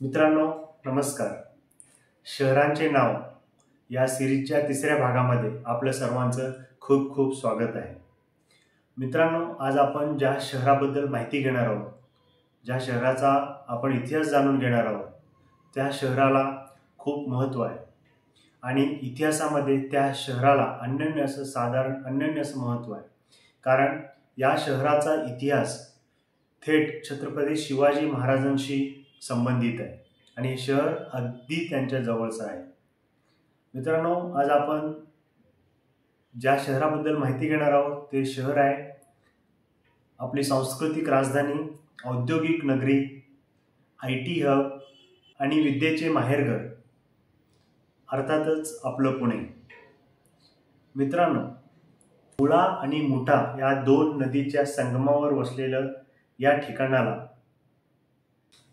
मित्रांनो नमस्कार. शहरांचे नाव या सिरीजच्या तिसऱ्या भागामध्ये आपल्या सर्वांचं खूप खूप स्वागत आहे. मित्रांनो, आज आपण ज्या शहराबद्दल माहिती घेणार आहोत, ज्या शहराचा आपण इतिहास जाणून घेणार आहोत, त्या शहराला खूप महत्त्व आहे आणि इतिहासामध्ये त्या शहराला अनन्य असं महत्त्व आहे. कारण या शहराचा इतिहास थेट छत्रपती शिवाजी महाराजांशी संबंधित आहे आणि हे शहर अगदी त्यांच्या जवळचं आहे. मित्रांनो, आज आपण ज्या शहराबद्दल माहिती घेणार आहोत ते शहर आहे आपली सांस्कृतिक राजधानी, औद्योगिक नगरी, IT हब आणि विद्येचे माहेरघर, अर्थातच आपलं पुणे. मित्रांनो, मुळा आणि मुठा या दोन नदीच्या संगमावर वसलेलं या ठिकाणाला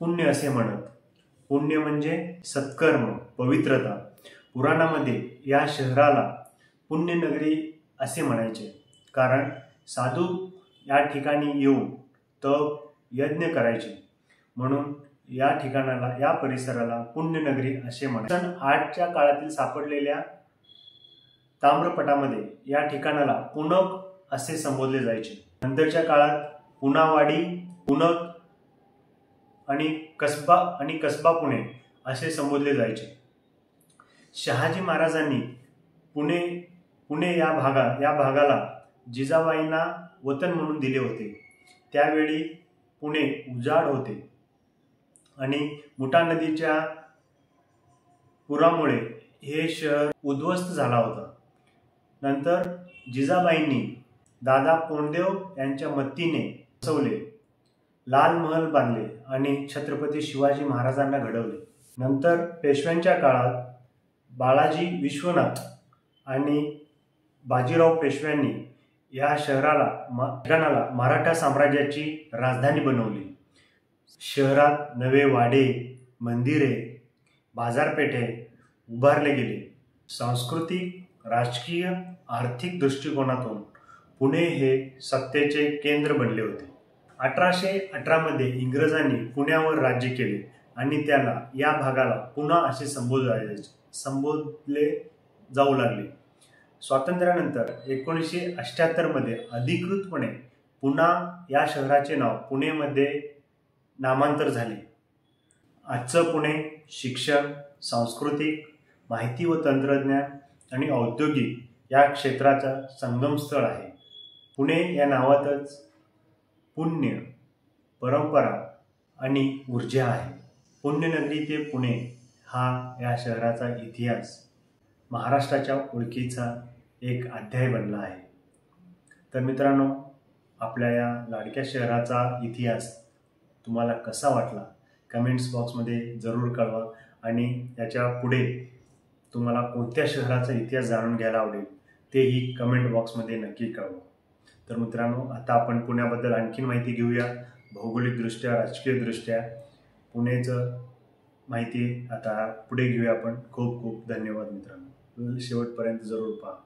पुण्य असे म्हणत. पुण्य म्हणजे सत्कर्म, पवित्रता. पुराणामध्ये या शहराला पुण्यनगरी असे म्हणायचे, कारण साधू या ठिकाणी येऊन तप यज्ञ करायचे, म्हणून या ठिकाणाला, या परिसराला पुण्यनगरी असे म्हणायचे. सन 8च्या काळातील सापडलेल्या ताम्रपटामध्ये या ठिकाणाला पुणक असे संबोधले जायचे. नंतरच्या काळात पुनावाडी, पुणक आणि कसबा पुणे असे संबोधले जायचे. शहाजी महाराजांनी पुणे या भागाला जिजाबाईंना वतन म्हणून दिले होते. त्यावेळी पुणे उजाड होते आणि मुठा नदीच्या पुरामुळे हे शहर उद्ध्वस्त झाला होता. नंतर जिजाबाईंनी दादा कोंडदेव यांच्या मदतीने बसवले, लाल महल बांधले आणि छत्रपती शिवाजी महाराजांना घडवले. नंतर पेशव्यांच्या काळात बाळाजी विश्वनाथ आणि बाजीराव पेशव्यांनी या ठिकाणाला मराठा साम्राज्याची राजधानी बनवली. शहरात नवे वाडे, मंदिरे, बाजारपेठे उभारले गेले. सांस्कृतिक, राजकीय, आर्थिक दृष्टिकोनातून पुणे हे सत्तेचे केंद्र बनले होते. 1818 मध्ये इंग्रजांनी पुण्यावर राज्य केले आणि त्याला, या भागाला पुणा असे संबोधले जाऊ लागले. स्वातंत्र्यानंतर 1978 मध्ये अधिकृतपणे पुणा या शहराचे नाव पुणेमध्ये नामांतर झाले. आजचं पुणे शिक्षण, सांस्कृतिक, माहिती व तंत्रज्ञान आणि औद्योगिक या क्षेत्राचा संगमस्थळ आहे. पुणे या नावातच पुण्य, परंपरा आणि ऊर्जा आहे. पुण्यनगरी ते पुणे हा या शहराचा इतिहास महाराष्ट्राच्या ओळखीचा एक अध्याय बनला आहे. तर मित्रांनो, आपल्या या लाडक्या शहराचा इतिहास तुम्हाला कसा वाटला कमेंट्स बॉक्समध्ये जरूर कळवा आणि याच्या पुढे तुम्हाला कोणत्या शहराचा इतिहास जाणून घ्यायला आवडेल तेही कमेंट बॉक्समध्ये नक्की कळवा. तर मित्रांनो, आता आपण पुण्याबद्दल आणखीन माहिती घेऊया. भौगोलिकदृष्ट्या, राजकीयदृष्ट्या पुण्याचं माहिती आता पुढे घेऊया आपण. खूप खूप धन्यवाद मित्रांनो. शेवटपर्यंत जरूर पहा.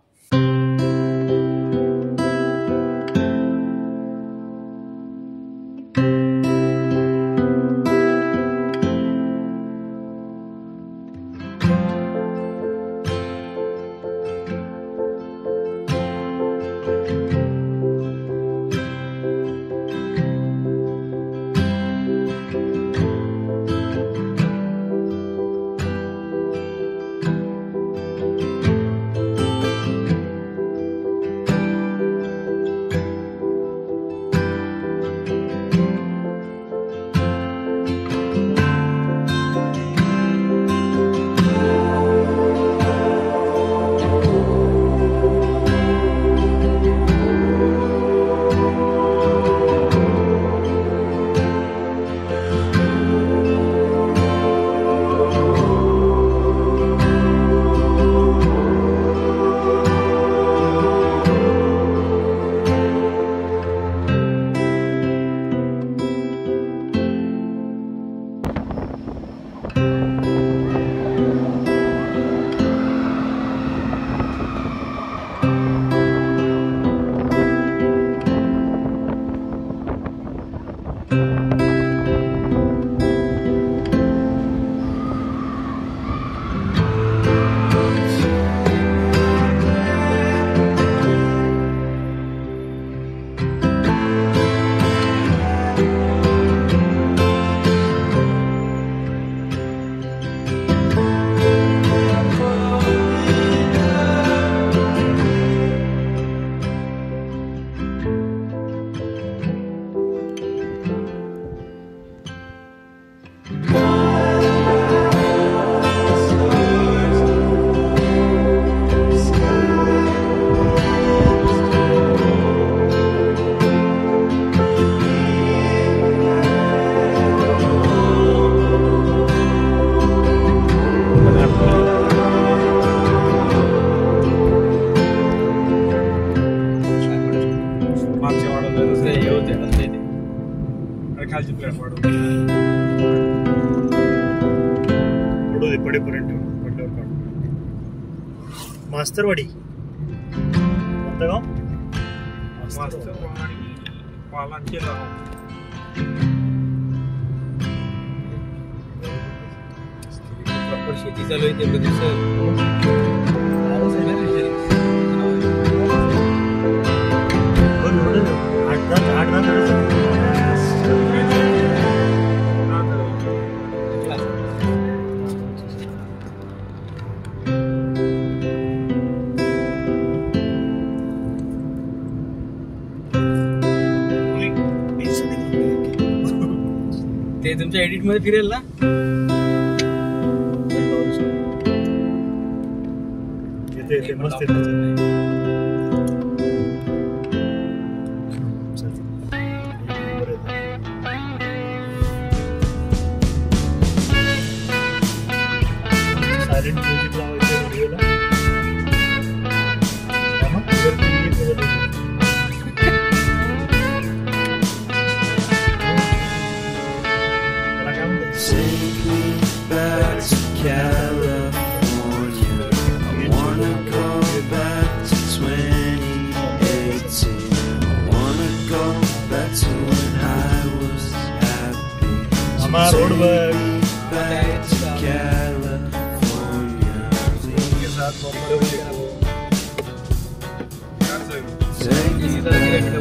मास्तरवाडी कोणतं गाव? मास्तरवाडी पालांचे गाव. प्रॉपर शेती चालू आहे ते ते तुमच्या एडिट मध्ये फिरेल ना. मस्त सायलेंट म्युझिक लावायचं व्हिडिओला. Take me back to California. I wanna go back to 2018. I wanna go back to when I was happy. So take me back to California. Take me back to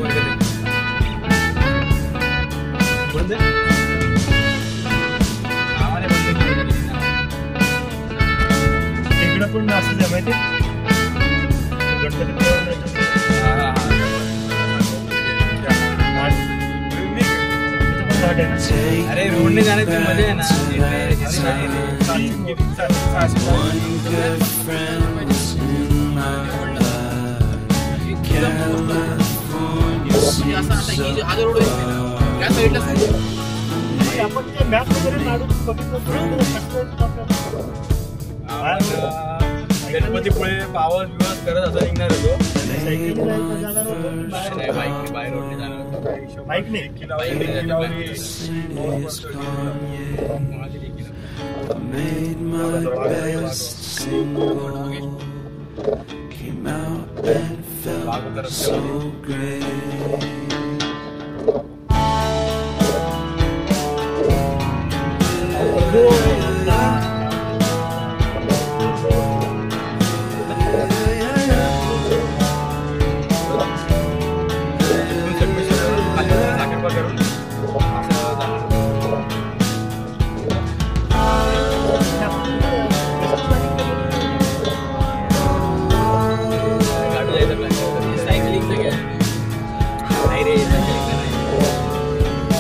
पण असं आहे माहिती गणपती. अरे रोडने जाण्याची मजा आहे ना. आपण ते मॅप वगैरे काढून गणपतीपुळे पावस बिवस करत असं निघणार होतो. बाईक बाय रोडने जाणार होतो. बाईक नाही made my best single, came out and felt so great.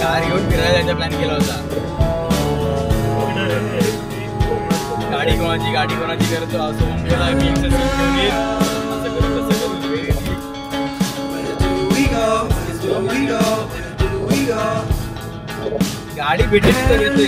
Car घेऊन फिरायला प्लॅन केला होता. गाडी कोणाची करतो असं मुंबईला मी घेऊन येईल असं करू तसं करू. गाडी भेटेल तर येतोय.